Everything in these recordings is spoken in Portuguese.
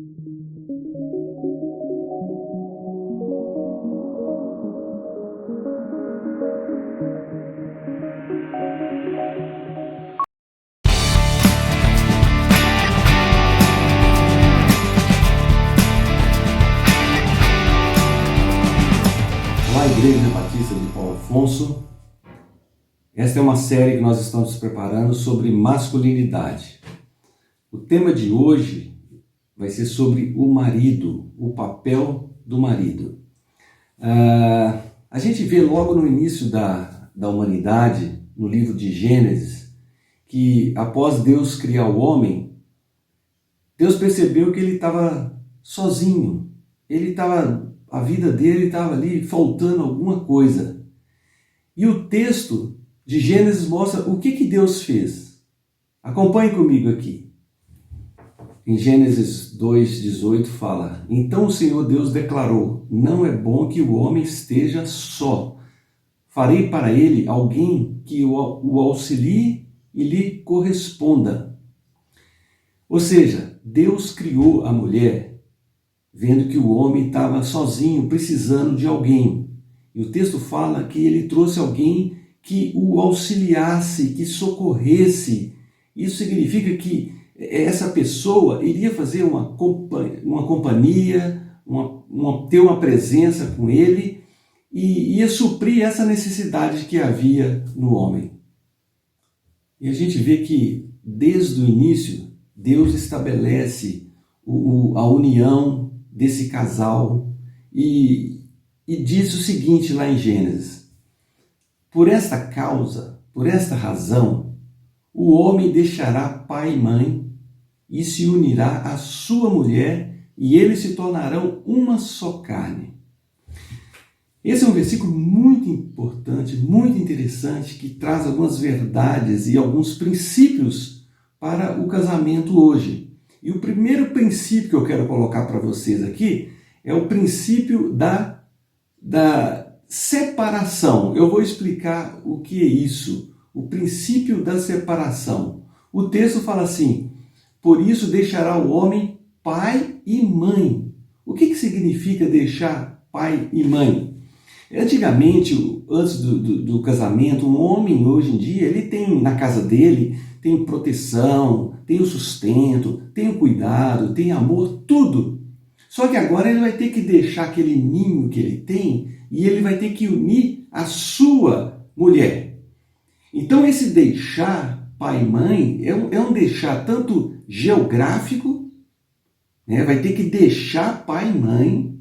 Olá, Igreja Batista de Paulo Afonso. Esta é uma série que nós estamos preparando sobre masculinidade. O tema de hoje vai ser sobre o marido, o papel do marido. A gente vê logo no início da humanidade, no livro de Gênesis, que após Deus criar o homem, Deus percebeu que ele estava sozinho. A vida dele estava ali faltando alguma coisa. E o texto de Gênesis mostra o que Deus fez. Acompanhe comigo aqui. Em Gênesis 2:18 fala: Então o Senhor Deus declarou: Não é bom que o homem esteja só. Farei para ele alguém que o auxilie e lhe corresponda. Ou seja, Deus criou a mulher vendo que o homem estava sozinho, precisando de alguém. E o texto fala que ele trouxe alguém que o auxiliasse, que socorresse. Isso significa que essa pessoa iria fazer uma companhia, ter uma presença com ele e ia suprir essa necessidade que havia no homem. E a gente vê que desde o início Deus estabelece a união desse casal e diz o seguinte lá em Gênesis: Por esta causa, por esta razão, o homem deixará pai e mãe e se unirá à sua mulher e eles se tornarão uma só carne. Esse é um versículo muito importante, muito interessante, que traz algumas verdades e alguns princípios para o casamento hoje. E o primeiro princípio que eu quero colocar para vocês aqui é o princípio da separação. Eu vou explicar o que é isso, o princípio da separação. O texto fala assim: por isso deixará o homem pai e mãe. O que significa deixar pai e mãe? Antigamente, antes do casamento, um homem hoje em dia, ele tem na casa dele, tem proteção, tem o sustento, tem o cuidado, tem amor, tudo. Só que agora ele vai ter que deixar aquele ninho que ele tem e ele vai ter que unir a sua mulher. Então esse deixar pai e mãe é um deixar tanto geográfico, né? Vai ter que deixar pai e mãe.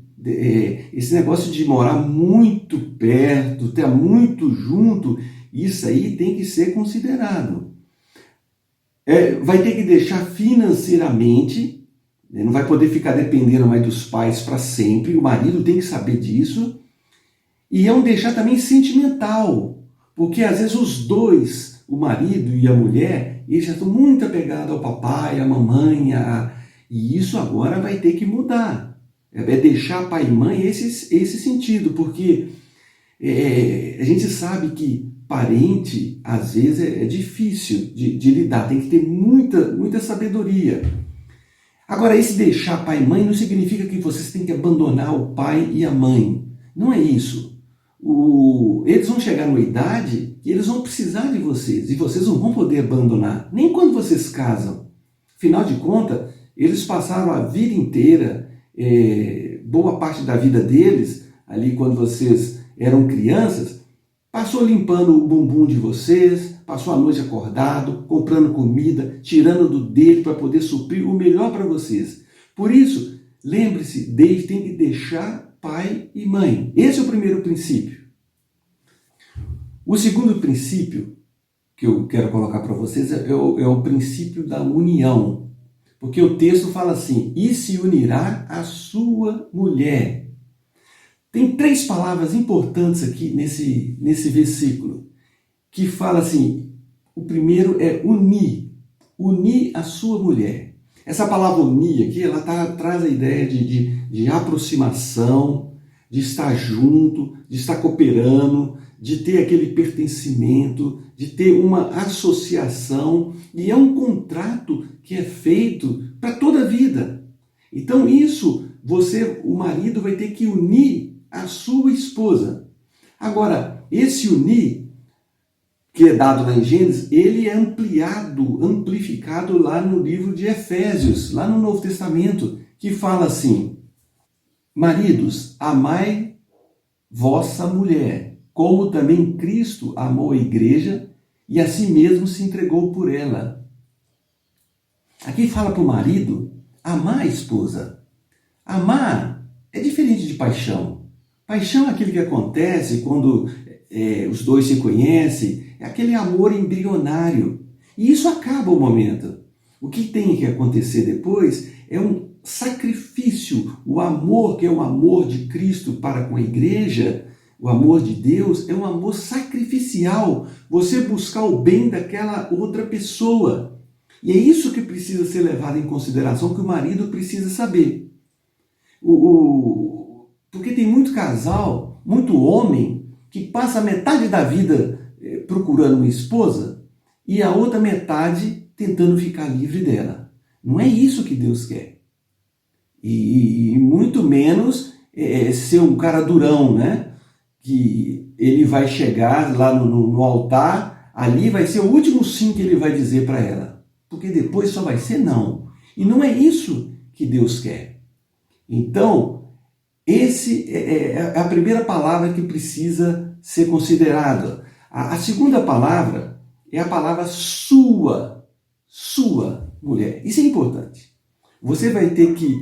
Esse negócio de morar muito perto, estar muito junto, isso aí tem que ser considerado. Vai ter que deixar financeiramente, né? Não vai poder ficar dependendo mais dos pais para sempre, o marido tem que saber disso. E é um deixar também sentimental, porque às vezes os dois, o marido e a mulher, eles já estão muito apegados ao papai, à mamãe, e isso agora vai ter que mudar. É deixar pai e mãe esse sentido, porque a gente sabe que parente, às vezes, é difícil de lidar, tem que ter muita sabedoria. Agora, esse deixar pai e mãe não significa que vocês têm que abandonar o pai e a mãe. Não é isso. Eles vão chegar numa idade que eles vão precisar de vocês, e vocês não vão poder abandonar, nem quando vocês casam. Afinal de contas, eles passaram a vida inteira, boa parte da vida deles, ali quando vocês eram crianças, passou limpando o bumbum de vocês, passou a noite acordado, comprando comida, tirando do dele para poder suprir o melhor para vocês. Por isso, lembre-se, tem que deixar pai e mãe. Esse é o primeiro princípio. O segundo princípio que eu quero colocar para vocês é o princípio da união. Porque o texto fala assim: e se unirá à sua mulher. Tem 3 palavras importantes aqui nesse versículo, que fala assim: o primeiro é unir a sua mulher. Essa palavra unir aqui, ela traz a ideia de aproximação, de estar junto, de estar cooperando, de ter aquele pertencimento, de ter uma associação, e é um contrato que é feito para toda a vida. Então o marido vai ter que unir a sua esposa. Agora, esse unir, que é dado lá em Gênesis, ele é amplificado lá no livro de Efésios, lá no Novo Testamento, que fala assim: maridos, amai vossa mulher, como também Cristo amou a igreja e a si mesmo se entregou por ela. Aqui fala para o marido amar a esposa. Amar é diferente de paixão. Paixão é aquilo que acontece quando os dois se conhecem, é aquele amor embrionário. E isso acaba o momento. O que tem que acontecer depois é um sacrifício. O amor, que é o amor de Cristo para com a igreja, o amor de Deus, é um amor sacrificial. Você buscar o bem daquela outra pessoa. E é isso que precisa ser levado em consideração, que o marido precisa saber. Porque tem muito casal, muito homem, que passa metade da vida procurando uma esposa e a outra metade tentando ficar livre dela. Não é isso que Deus quer. E muito menos ser um cara durão, né? Que ele vai chegar lá no altar, ali vai ser o último sim que ele vai dizer para ela. Porque depois só vai ser não. E não é isso que Deus quer. Então, esse é a primeira palavra que precisa ser considerada. A segunda palavra é a palavra sua mulher. Isso é importante. Você vai ter que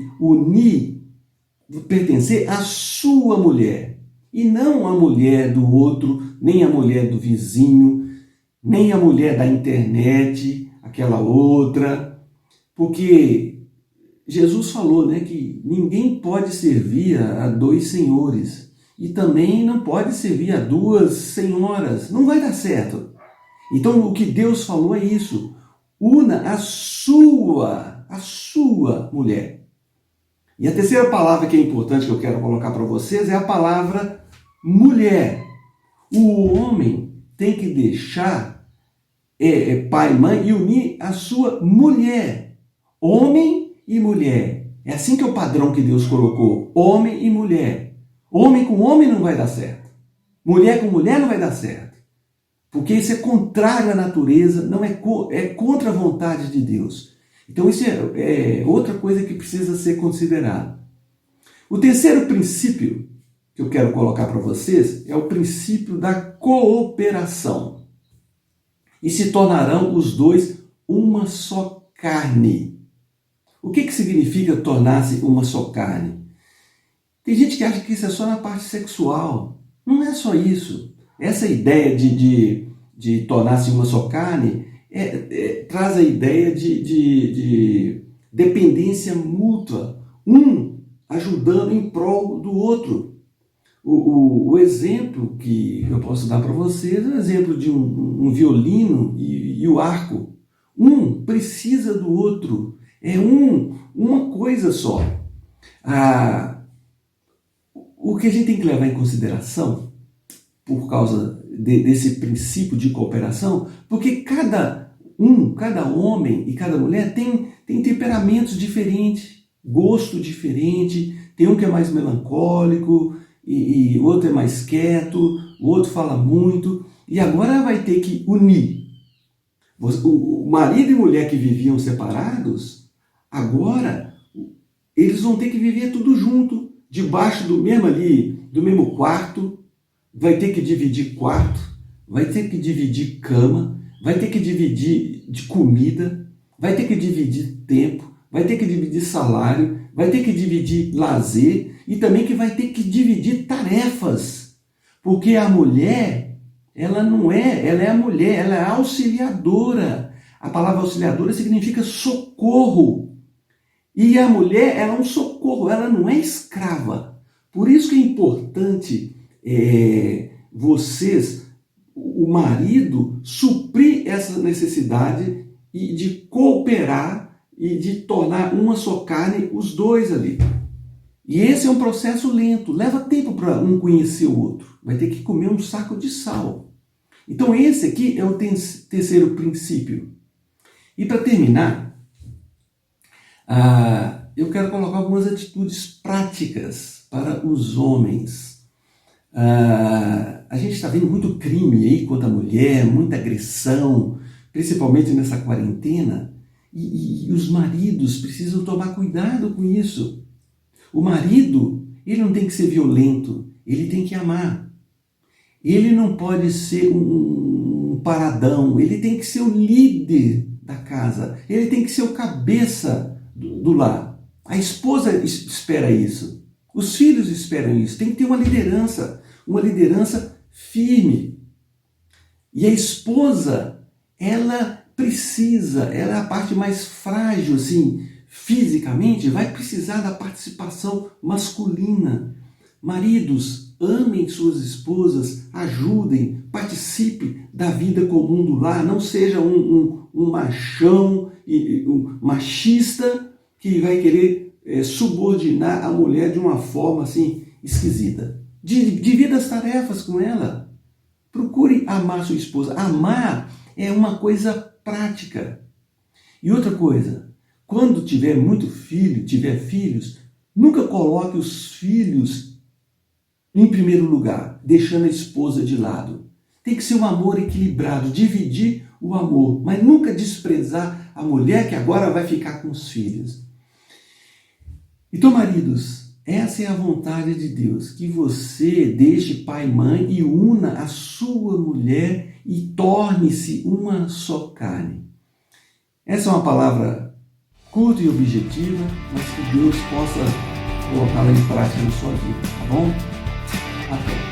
pertencer à sua mulher, e não à mulher do outro, nem à mulher do vizinho, nem à mulher da internet, aquela outra, porque Jesus falou, né, que ninguém pode servir a dois senhores e também não pode servir a duas senhoras. Não vai dar certo. Então, o que Deus falou é isso. Una a sua mulher. E a terceira palavra que é importante que eu quero colocar para vocês é a palavra mulher. O homem tem que deixar pai e mãe e unir a sua mulher. Homem e mulher. É assim que é o padrão que Deus colocou. Homem e mulher. Homem com homem não vai dar certo. Mulher com mulher não vai dar certo. Porque isso é contrário à natureza, não é contra a vontade de Deus. Então isso é outra coisa que precisa ser considerada. O terceiro princípio que eu quero colocar para vocês é o princípio da cooperação. E se tornarão os dois uma só carne. O que significa tornar-se uma só carne? Tem gente que acha que isso é só na parte sexual. Não é só isso. Essa ideia de tornar-se uma só carne traz a ideia de dependência mútua, um ajudando em prol do outro. O exemplo que eu posso dar para vocês é o exemplo de um violino e o arco. Um precisa do outro. É uma coisa só. O que a gente tem que levar em consideração, por causa desse princípio de cooperação, porque cada homem e cada mulher tem temperamentos diferentes, gosto diferente, tem um que é mais melancólico, e o outro é mais quieto, o outro fala muito, e agora vai ter que unir. O marido e mulher que viviam separados, agora eles vão ter que viver tudo junto, debaixo do mesmo quarto, vai ter que dividir quarto, vai ter que dividir cama, vai ter que dividir de comida, vai ter que dividir tempo, vai ter que dividir salário, vai ter que dividir lazer e também que vai ter que dividir tarefas. Porque a mulher, ela é a mulher, ela é auxiliadora. A palavra auxiliadora significa socorro. E a mulher, ela é um socorro, ela não é escrava. Por isso que é importante o marido, suprir essa necessidade e de cooperar e de tornar uma só carne os dois ali. E esse é um processo lento, leva tempo para um conhecer o outro. Vai ter que comer um saco de sal. Então esse aqui é o terceiro princípio. E para terminar, eu quero colocar algumas atitudes práticas para os homens. A gente está vendo muito crime aí contra a mulher, muita agressão, principalmente nessa quarentena, e os maridos precisam tomar cuidado com isso. O marido, ele não tem que ser violento, ele tem que amar. Ele não pode ser um paradão, ele tem que ser o líder da casa, ele tem que ser o cabeça do lar. A esposa espera isso, os filhos esperam isso, tem que ter uma liderança firme. E a esposa, ela é a parte mais frágil, assim, fisicamente, vai precisar da participação masculina. Maridos, amem suas esposas, ajudem, participe da vida comum do lar, não seja um machão, um machista que vai querer subordinar a mulher de uma forma assim esquisita. Divida as tarefas com ela. Procure amar sua esposa. Amar é uma coisa prática. E outra coisa, quando tiver filhos, nunca coloque os filhos em primeiro lugar, deixando a esposa de lado. Tem que ser um amor equilibrado, dividir o amor, mas nunca desprezar a mulher que agora vai ficar com os filhos. Então, maridos, essa é a vontade de Deus, que você deixe pai e mãe e una a sua mulher e torne-se uma só carne. Essa é uma palavra curta e objetiva, mas que Deus possa colocá-la em prática na sua vida, tá bom? Até.